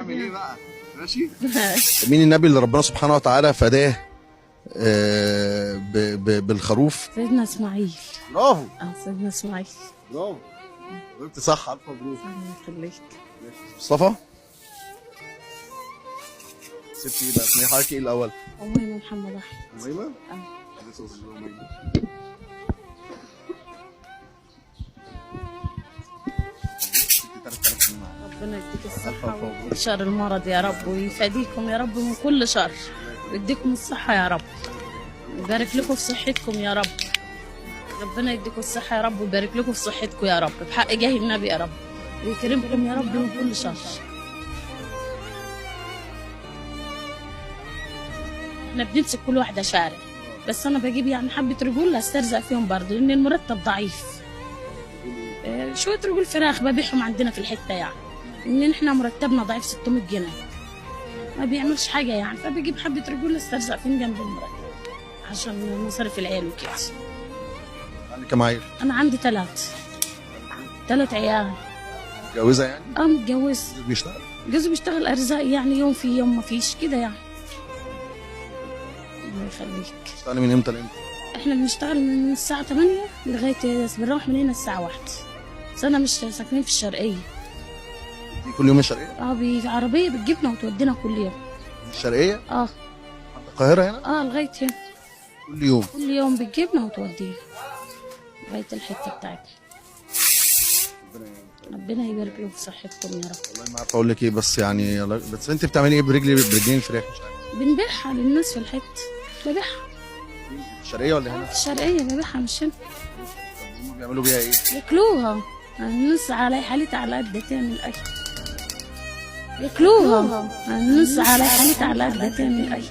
نعمل ايه بقى؟ ماشي. مين النبي اللي ربنا سبحانه وتعالى فداه بالخروف؟ سيدنا اسماعيل. برافو. سيدنا اسماعيل. برافو. قلت صح. الف مبروك. الله يخليك. مصطفى. ستي ايه بقى؟ اسمي حضرتك ايه الاول؟ أميمة محمد أحمد. أميمة؟ ربنا يديك الصحة ويديك شر المرض يا رب، ويفاديكم يا رب من كل شر، ويديكم الصحة يا رب، ويبارك لكم في صحتكم يا رب. ربنا يديكم الصحة يا رب، ويبارك لكم في صحتكم يا رب، بحق جاه النبي يا رب، ويكرمكم يا رب من كل شر. احنا بنمسك كل واحدة شارع، بس أنا بجيب يعني حبة رجول أسترزق فيهم برضه، لأن المرتب ضعيف. شوية رجول فراخ ببيعهم عندنا في الحتة يعني، إن احنا مرتبنا ضعيف 600 جنيه، ما بيعملش حاجة يعني، فبجيب حبة رجول أسترزق فيهم جنب المرتب عشان مصاريف العيال وكده. عندك كام عيل؟ أنا عندي 3 عيال. متجوزة يعني؟ متجوزة. بيشتغل؟ جوزي بيشتغل أرزاق يعني، يوم في يوم ما فيش كده يعني. الله يخليك. بتشتغلي من امتى لامتى؟ احنا بنشتغل من الساعة 8 لغاية بنروح من هنا الساعة 1. بس أنا مش ساكنين في الشرقية. دي كل يوم الشرقية؟ بعربية بتجيبنا وتودينا كل يوم. الشرقية؟ عند القاهرة هنا؟ لغاية هنا. كل يوم بتجيبنا وتودينا لغاية الحتة بتاعتنا. ربنا يبارك لكم في صحتكم يا رب. والله ما عارف اقول لك ايه، بس يعني بس انت بتعملي ايه برجلين الفراخ؟ مش عارف. بنبيعها للناس في الحتة، ببيعها. الشرقية ولا هنا؟ في الشرقية ببيعها مش هنا. هم بيعملوا بيها ايه؟ ياكلوها. الناس على حالتها على قد تعمل أكل. ياكلوها. الناس على حالتها على قد تعمل أكل.